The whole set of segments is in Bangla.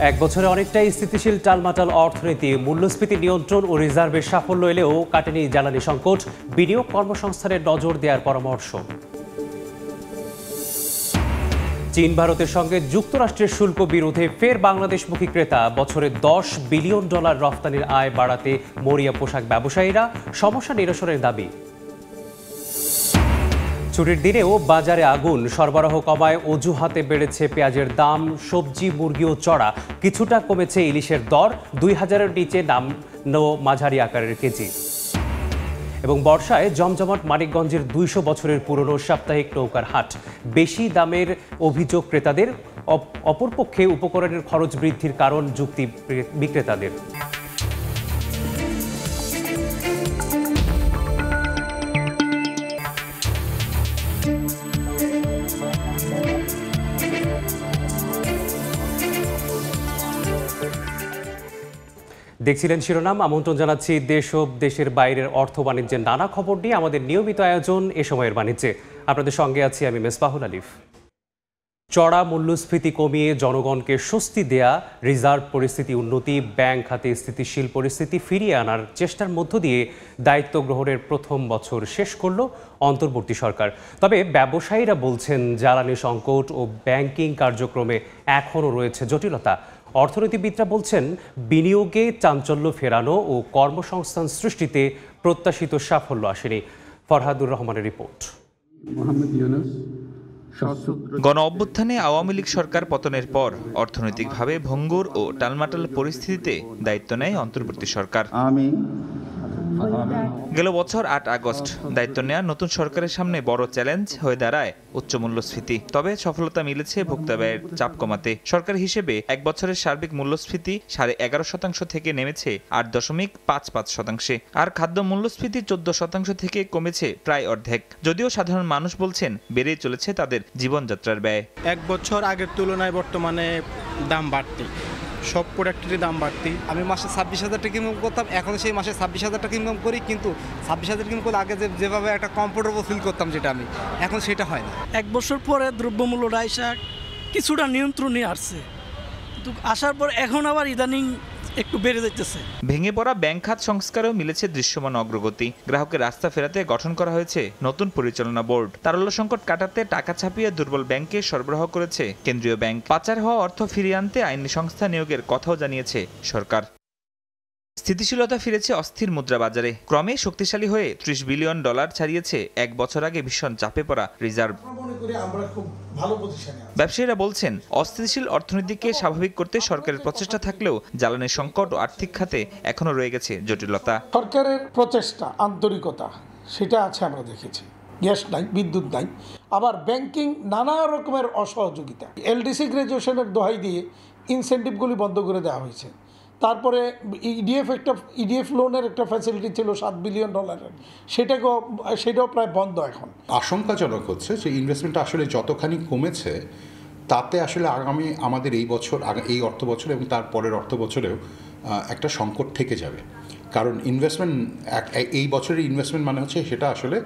এক বছরে অনেকটাই স্থিতিশীল টালমাটাল অর্থনীতি, মূল্যস্ফীতি নিয়ন্ত্রণ ও রিজার্ভের সাফল্য এলেও কাটেনি জ্বালানি সংকট, বিনিয়োগ কর্মসংস্থানের নজর দেওয়ার পরামর্শ। চীন ভারতের সঙ্গে যুক্তরাষ্ট্রের শুল্ক বিরোধে ফের বাংলাদেশমুখী ক্রেতা, বছরে $10 বিলিয়ন রফতানির আয় বাড়াতে মরিয়া পোশাক ব্যবসায়ীরা, সমস্যা নিরসনের দাবি। ছুটির দিনেও বাজারে আগুন, সরবরাহ কমায় অজুহাতে বেড়েছে পেঁয়াজের দাম, সবজি মুরগিও চড়া, কিছুটা কমেছে ইলিশের দর, 2000-এর নিচে নামলো মাঝারি আকারের কেজি। এবং বর্ষায় জমজমাট মানিকগঞ্জের 200 বছরের পুরনো সাপ্তাহিক নৌকার হাট, বেশি দামের অভিযোগ ক্রেতাদের, অপরপক্ষে উপকরণের খরচ বৃদ্ধির কারণ যুক্তি বিক্রেতাদের। দেখছিলেন শিরোনাম। আমন্ত্রণ জানাচ্ছি দেশ ও দেশের বাইরের অর্থ বাণিজ্যের নানা খবর নিয়ে আমাদের নিয়মিত আয়োজন এ সময়ের বাণিজ্যে। আপনাদের সঙ্গে আছি আমি মেসবাহুল আলিফ। চড়া মূল্যস্ফীতি কমিয়ে জনগণকে স্বস্তি দেয়া, রিজার্ভ পরিস্থিতি উন্নতি, ব্যাংক খাতে স্থিতিশীল পরিস্থিতি ফিরিয়ে আনার চেষ্টার মধ্য দিয়ে দায়িত্ব গ্রহণের প্রথম বছর শেষ করল অন্তর্বর্তী সরকার। তবে ব্যবসায়ীরা বলছেন জ্বালানি সংকট ও ব্যাংকিং কার্যক্রমে এখনও রয়েছে জটিলতা। অর্থনীতিবিদরা বলছেন বিনিয়োগে চাঞ্চল্য ফেরানো ও কর্মসংস্থান সৃষ্টিতে প্রত্যাশিত সাফল্য আসেনি। ফরহাদুর রহমানের রিপোর্ট। গণ অভ্যুত্থানে আওয়ামী লীগ সরকার পতনের পর অর্থনৈতিকভাবে ভঙ্গুর ও টালমাটাল পরিস্থিতিতে দায়িত্ব নেয় অন্তর্বর্তী সরকার। গেল বছর 8 আগস্ট দায়িত্ব নেওয়া নতুন সরকারের সামনে বড় চ্যালেঞ্জ হয়ে দাঁড়ায় উচ্চ মূল্যস্ফীতি। তবে সফলতা মিলেছে ভোক্তা ব্যয়ের চাপ কমাতে। সরকার হিসেবে এক বছরের সার্বিক মূল্যস্ফীতি 11.5% থেকে নেমেছে 8.55%, আর খাদ্য মূল্যস্ফীতি 14% থেকে কমেছে প্রায় অর্ধেক। যদিও সাধারণ মানুষ বলছেন বেড়েই চলেছে তাদের জীবনযাত্রার ব্যয়। এক বছর আগের তুলনায় বর্তমানে দাম বাড়তি, সব প্রোডাক্টেরই দাম বাড়তি। আমি মাসে 26,000 টাকা ইনকাম করতাম, এখন সেই মাসে 26,000 টাকা ইনকাম করি, কিন্তু 26,000 ইনকাম করলে আগে যেভাবে একটা কমফোর্টেবল ফিল করতাম যেটা আমি, এখন সেটা হয় না। এক বছর পরে দ্রব্যমূল্যটা কিছুটা নিয়ন্ত্রণে আসছে, কিন্তু আসার পর এখন আবার ইদানিং একটু বেড়ে যাচ্ছে। ভেঙে পড়া ব্যাংক খাত সংস্কারেও মিলেছে দৃশ্যমান অগ্রগতি। গ্রাহকের রাস্তা ফেরাতে গঠন করা হয়েছে নতুন পরিচালনা বোর্ড। তারল্য সংকট কাটাতে টাকা ছাপিয়ে দুর্বল ব্যাংকে সরবরাহ করেছে কেন্দ্রীয় ব্যাংক। পাচার হওয়া অর্থ ফিরিয়ে আনতে আইনি সংস্থা নিয়োগের কথাও জানিয়েছে সরকার। স্থিতিশীলতা ফিরেছে অস্থির মুদ্রা বাজারে, ক্রমে শক্তিশালী হয়ে $30 বিলিয়ন ছাড়িয়েছে এক বছর আগে ভীষণ চাপে পড়া রিজার্ভ। ব্যবসায়ীরা বলছেন অস্থিতিশীল অর্থনীতিকে স্বাভাবিক করতে সরকারের প্রচেষ্টা থাকলেও জ্বালানি সংকট ও আর্থিক খাতে এখনো রয়ে গেছে জটিলতা। সরকারের প্রচেষ্টা, আন্তরিকতা সেটা আছে, আমরা দেখেছি। গ্যাস নাই, বিদ্যুৎ নাই, আবার ব্যাংকিং নানা রকমের অসহযোগিতা। এলডিসি গ্র্যাজুয়েশনের দোহাই দিয়ে ইনসেন্টিভগুলি বন্ধ করে দেওয়া হয়েছে। তারপরে ইডিএফ লোনের একটা ফ্যাসিলিটি ছিল $7 বিলিয়ন, সেটাও প্রায় বন্ধ এখন। আশঙ্কাজনক হচ্ছে যে ইনভেস্টমেন্টটা আসলে যতখানি কমেছে তাতে আসলে আমাদের এই অর্থ বছরে এবং তার পরের অর্থ বছরেও একটা সংকট থেকে যাবে। কারণ ইনভেস্টমেন্ট এই বছরের ইনভেস্টমেন্ট মানে হচ্ছে সেটা আসলে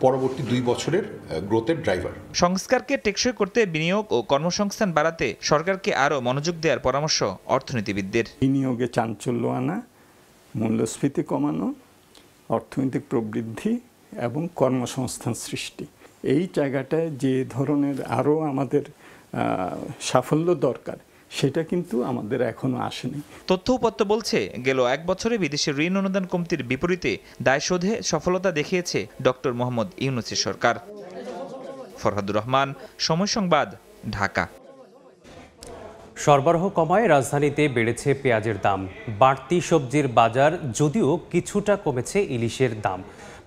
পরবর্তী 2 বছরের গ্রোথের ড্রাইভার। সংস্কারকে টেকসই করতে বিনিয়োগ ও কর্মসংস্থান বাড়াতে সরকারকে আরও মনোযোগ দেওয়ার পরামর্শ অর্থনীতিবিদদের। বিনিয়োগে চাঞ্চল্য আনা, মূল্যস্ফীতি কমানো, অর্থনৈতিক প্রবৃদ্ধি এবং কর্মসংস্থান সৃষ্টি, এই জায়গাটায় যে ধরনের আরও আমাদের সাফল্য দরকার সেটা কিন্তু আমাদের এখনো আসেনি। তথ্য উপাত্ত বলছে গেল এক বছরে বিদেশি ঋণ অনুদান কমতির বিপরীতে দায় শোধে সফলতা দেখিয়েছে ডক্টর মোহাম্মদ ইউনূসের সরকার। ফরহাদুর রহমান, সময় সংবাদ, ঢাকা। সরবরাহ কমায় রাজধানীতে বেড়েছে পেঁয়াজের দাম, বাড়তি সবজির বাজার, যদিও কিছুটা কমেছে ইলিশের দাম।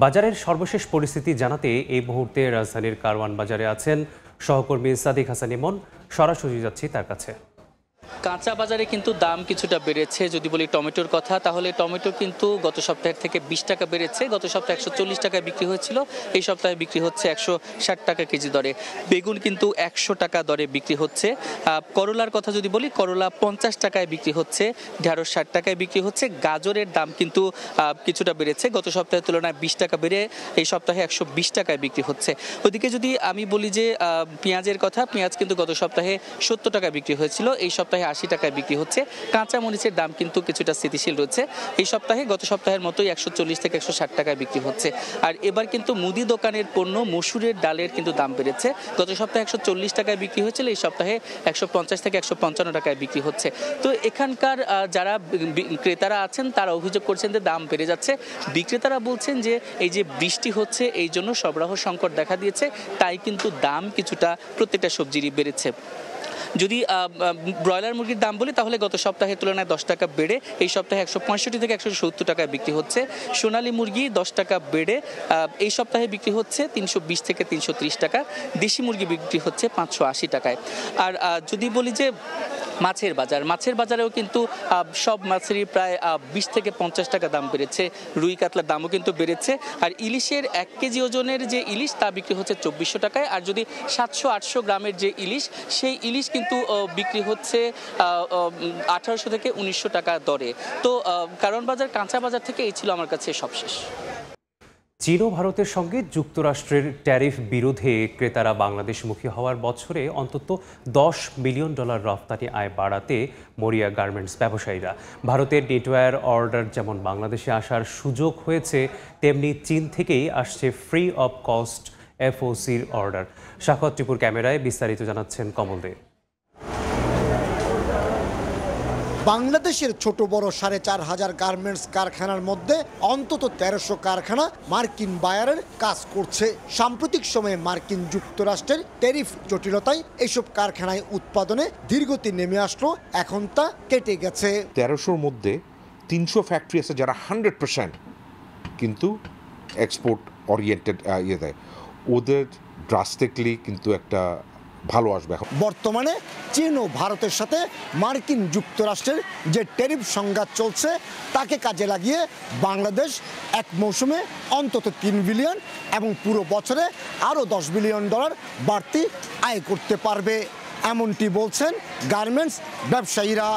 বাজারের সর্বশেষ পরিস্থিতি জানাতে এই মুহূর্তে রাজধানীর কারওয়ান বাজারে আছেন সহকর্মী সাদিক হাসান ইমন। সরাসরি যাচ্ছি তার কাছে। কাঁচা বাজারে কিন্তু দাম কিছুটা বেড়েছে। যদি বলি টমেটোর কথা, তাহলে টমেটো কিন্তু গত সপ্তাহের থেকে 20 টাকা বেড়েছে। গত সপ্তাহে 140 টাকায় বিক্রি হয়েছিল, এই সপ্তাহে বিক্রি হচ্ছে 160 টাকা কেজি দরে। বেগুন কিন্তু 100 টাকা দরে বিক্রি হচ্ছে। করলার কথা যদি বলি, করলা 50 টাকায় বিক্রি হচ্ছে, ঢেঁড়স 60 টাকায় বিক্রি হচ্ছে। গাজরের দাম কিন্তু কিছুটা বেড়েছে, গত সপ্তাহের তুলনায় 20 টাকা বেড়ে এই সপ্তাহে 120 টাকায় বিক্রি হচ্ছে। ওইদিকে যদি আমি বলি যে পেঁয়াজের কথা, পেঁয়াজ কিন্তু গত সপ্তাহে 70 টাকায় বিক্রি হয়েছিল, এই সপ্তাহে 80 টাকায় বিক্রি হচ্ছে। কাঁচা মরিচের দাম কিন্তু কিছুটা স্থিতিশীল রয়েছে এই সপ্তাহে, গত সপ্তাহের মতোই 140 থেকে 160 টাকায় বিক্রি হচ্ছে। আর এবার কিন্তু মুদি দোকানের পণ্য মসুরের ডালের কিন্তু দাম বেড়েছে। গত সপ্তাহে 140 টাকায় বিক্রি হয়েছিল, এই সপ্তাহে 150 থেকে 155 টাকায় বিক্রি হচ্ছে। তো এখানকার যারা ক্রেতারা আছেন তারা অভিযোগ করছেন যে দাম বেড়ে যাচ্ছে। বিক্রেতারা বলছেন যে এই যে বৃষ্টি হচ্ছে এই জন্য সরবরাহ সংকট দেখা দিয়েছে, তাই কিন্তু দাম কিছুটা প্রত্যেকটা সবজিরই বেড়েছে। যদি ব্রয়লার মুরগির দাম বলি তাহলে গত সপ্তাহের তুলনায় 10 টাকা বেড়ে এই সপ্তাহে 165 থেকে 170 টাকায় বিক্রি হচ্ছে। সোনালী মুরগি 10 টাকা বেড়ে এই সপ্তাহে বিক্রি হচ্ছে 320 থেকে 330 টাকা। দেশি মুরগি বিক্রি হচ্ছে 580 টাকায়। আর যদি বলি যে মাছের বাজারেও কিন্তু সব মাছেরই প্রায় 20 থেকে 50 টাকা দাম বেড়েছে। রুই কাতলার দামও কিন্তু বেড়েছে। আর ইলিশের 1 কেজি ওজনের যে ইলিশ তা বিক্রি হচ্ছে 2400 টাকায়। আর যদি 700-800 গ্রামের যে ইলিশ, সেই ইলিশ কিন্তু বিক্রি হচ্ছে 1800 থেকে 1900 টাকা দরে। তো কারণ বাজার কাঁচা বাজার থেকে এই ছিল আমার কাছে সবশেষ। চীন ও ভারতের সঙ্গে যুক্তরাষ্ট্রের ট্যারিফ বিরোধে ক্রেতারা বাংলাদেশমুখী হওয়ার বছরে অন্তত $10 মিলিয়ন রফতানি আয় বাড়াতে মরিয়া গার্মেন্টস ব্যবসায়ীরা। ভারতের নেটওয়ার অর্ডার যেমন বাংলাদেশে আসার সুযোগ হয়েছে, তেমনি চীন থেকেই আসছে ফ্রি অফ কস্ট FOCর অর্ডার। শাখাওয়াত টিপুর ক্যামেরায় বিস্তারিত জানাচ্ছেন কমল দে। বাংলাদেশের ছোট বড় 4500 গার্মেন্টস কারখানার মধ্যে অন্তত 1300 কারখানা মার্কিন বায়ারের কাজ করছে। সাম্প্রতিক সময়ে মার্কিন যুক্তরাষ্ট্রের ট্যারিফ জটিলতায় এসব কারখানায় উৎপাদনে ধীরগতি নেমে আসলো, এখন তা কেটে গেছে। 1300-র মধ্যে 300 ফ্যাক্টরি আছে যারা 100% কিন্তু এক্সপোর্ট ওরিয়েন্টেড দেয়, ওদের ড্রাস্টিকলি কিন্তু একটা ভালো আসবে। বর্তমানে চীন ও ভারতের সাথে মার্কিন যুক্তরাষ্ট্রের যে ট্যারিফ সংঘাত চলছে তাকে কাজে লাগিয়ে বাংলাদেশ এক মৌসুমে অন্তত $3 বিলিয়ন এবং পুরো বছরে আরও $10 বিলিয়ন বাড়তি আয় করতে পারবে, এমনটি বলছেন গার্মেন্টস ব্যবসায়ীরা।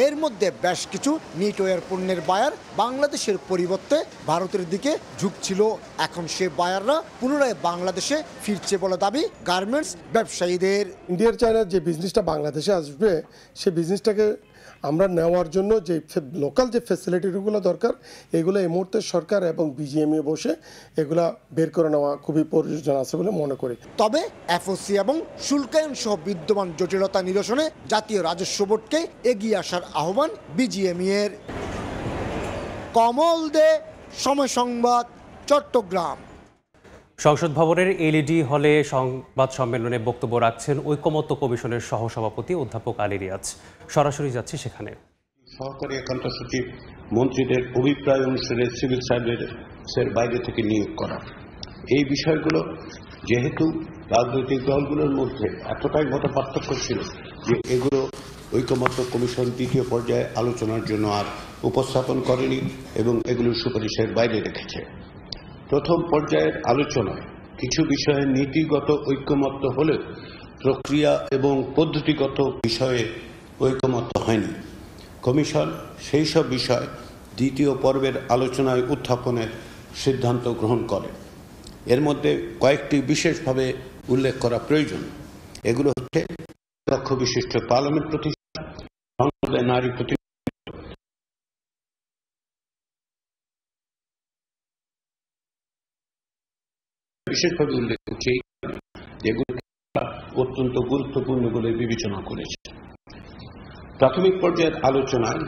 এর মধ্যে বেশ কিছু নেটওয়ার পণ্যের বায়ার বাংলাদেশের পরিবর্তে ভারতের দিকে ঝুঁকছিল। এখন সে বায়াররা পুনরায় বাংলাদেশে ফিরছে বলে দাবি গার্মেন্টস ব্যবসায়ীদের। ইন্ডিয়ার চায়নার যে বিজনেসটা বাংলাদেশে আসবে, সে বিজনেসটাকে আমরা নেওয়ার জন্য যে লোকাল যে ফ্যাসিলিটিগুলো দরকার, এগুলো এই মুহূর্তে সরকার এবং BGMA বসে এগুলা বের করে নেওয়া খুবই প্রয়োজন আছে বলে মনে করি। তবে FOC এবং শুল্কায়ন সহ বিদ্যমান জটিলতা নিরসনে জাতীয় রাজস্ব বোর্ডকে এগিয়ে আসার আহ্বান BGMA এর। কমল দে, সময় সংবাদ, চট্টগ্রাম। সংসদ ভবনের LED হলে সংবাদ সম্মেলনে বক্তব্য রাখছেন ঐকমত্য কমিশনের সহসভাপতি অধ্যাপক আলী রিয়াজ। সরাসরি যাচ্ছি সেখানে। সহকারী একান্ত সচিব মন্ত্রীদের অভিপ্রায় অনুসারে সিভিল সার্ভিসের বাইরে থেকে নিয়োগ করা, এই বিষয়গুলো যেহেতু রাজনৈতিক দলগুলোর মধ্যে এতটাই মত পার্থক্য ছিল যে এগুলো ঐকমত্য কমিশন দ্বিতীয় পর্যায়ে আলোচনার জন্য আর উপস্থাপন করেনি এবং এগুলোর সুপারিশের বাইরে রেখেছে। প্রথম পর্যায়ের আলোচনায় কিছু বিষয়ে নীতিগত ঐকমত্য হলেও প্রক্রিয়া এবং পদ্ধতিগত বিষয়ে ঐকমত্য হয়নি। কমিশন সেই সব বিষয় দ্বিতীয় পর্বের আলোচনায় উত্থাপনের সিদ্ধান্ত গ্রহণ করে। এর মধ্যে কয়েকটি বিশেষভাবে উল্লেখ করা প্রয়োজন। এগুলো হচ্ছে লক্ষ বিশিষ্ট পার্লামেন্ট প্রতিষ্ঠা, সংসদে নারী প্রতিনিধি, বিশেষভাবে উল্লেখ করছে যেগুলো অত্যন্ত গুরুত্বপূর্ণ বলে বিবেচনা করেছে। প্রাথমিক পর্যায়ের আলোচনায়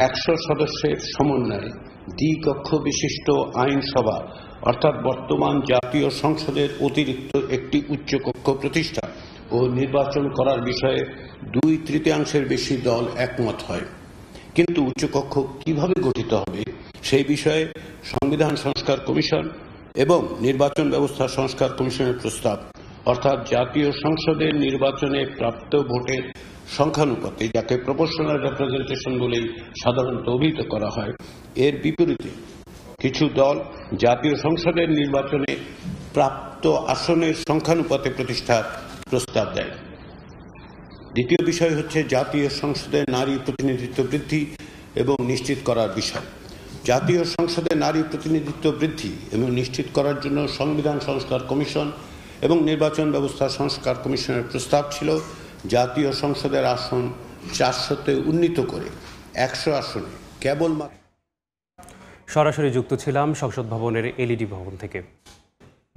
100 সদস্যের সমন্বয়ে দ্বিকক্ষ বিশিষ্ট আইনসভা অর্থাৎ বর্তমান জাতীয় সংসদের অতিরিক্ত একটি উচ্চকক্ষ প্রতিষ্ঠা ও নির্বাচন করার বিষয়ে 2/3 বেশি দল একমত হয়। কিন্তু উচ্চকক্ষ কিভাবে গঠিত হবে সেই বিষয়ে সংবিধান সংস্কার কমিশন এবং নির্বাচন ব্যবস্থা সংস্কার কমিশনের প্রস্তাব অর্থাৎ জাতীয় সংসদের নির্বাচনে প্রাপ্ত ভোটের সংখ্যানুপাতে, যাকে প্রপোর্শনাল রিপ্রেজেন্টেশন বলেই সাধারণত অভিহিত করা হয়, এর বিপরীতে কিছু দল জাতীয় সংসদের নির্বাচনে প্রাপ্ত আসনের সংখ্যানুপাতে প্রতিষ্ঠার প্রস্তাব দেয়। দ্বিতীয় বিষয় হচ্ছে জাতীয় সংসদে নারী প্রতিনিধিত্ব বৃদ্ধি এবং নিশ্চিত করার বিষয়। জাতীয় সংসদে নারী প্রতিনিধিত্ব বৃদ্ধি এবং নিশ্চিত করার জন্য সংবিধান সংস্কার কমিশন এবং নির্বাচন ব্যবস্থা সংস্কার কমিশনের প্রস্তাব ছিল জাতীয় সংসদের আসন 400-তে উন্নীত করে 100 আসনে কেবলমাত্র। সরাসরি যুক্ত ছিলাম সংসদ ভবনের এলইডি ভবন থেকে।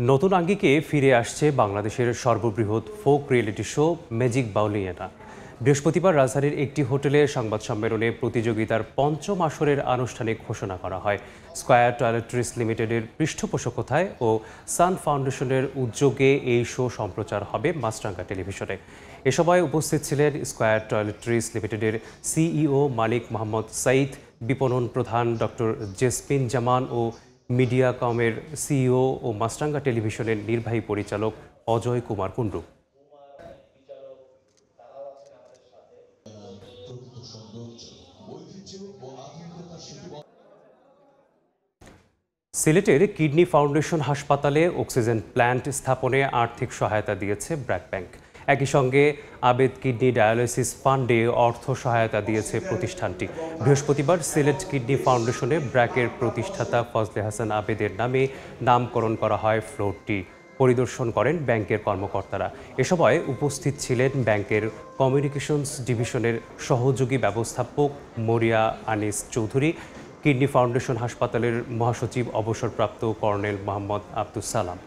নতুন আঙ্গিকে ফিরে আসছে বাংলাদেশের সর্ববৃহৎ folk reality show magic Bauliana. বৃহস্পতিবার রাজধানীর একটি হোটেলে সংবাদ সম্মেলনে প্রতিযোগিতার পঞ্চম আসরের আনুষ্ঠানিক ঘোষণা করা হয়। স্কয়ার টয়লেট্রিজ লিমিটেডের পৃষ্ঠপোষকতায় ও সান ফাউন্ডেশনের উদ্যোগে এই শো সম্প্রচার হবে মাছরাঙা টেলিভিশনে। এ সময় উপস্থিত ছিলেন স্কয়ার টয়লেট্রিজ লিমিটেডের সিইও মালিক মোহাম্মদ সাইদ, বিপণন প্রধান ডক্টর জেসমিন জামান ও মিডিয়াকমের সিইও ও মাছরাঙা টেলিভিশনের নির্বাহী পরিচালক অজয় কুমার কুণ্ডু। সিলেটের কিডনি ফাউন্ডেশন হাসপাতালে অক্সিজেন প্ল্যান্ট স্থাপনে আর্থিক সহায়তা দিয়েছে ব্র্যাক ব্যাংক। একই সঙ্গে আবেদ কিডনি ডায়ালিসিস ফান্ডে অর্থ সহায়তা দিয়েছে প্রতিষ্ঠানটি। বৃহস্পতিবার সিলেট কিডনি ফাউন্ডেশনে ব্র্যাকের প্রতিষ্ঠাতা ফজলে হাসান আবেদের নামে নামকরণ করা হয় ফ্লোরটি। পরিদর্শন করেন ব্যাংকের কর্মকর্তারা। এ সময় উপস্থিত ছিলেন ব্যাংকের কমিউনিকেশনস ডিভিশনের সহযোগী ব্যবস্থাপক মরিয়া আনিস চৌধুরী, কিডনি ফাউন্ডেশন হাসপাতালের মহাসচিব অবসরপ্রাপ্ত কর্নেল মোহাম্মদ আব্দুস সালাম।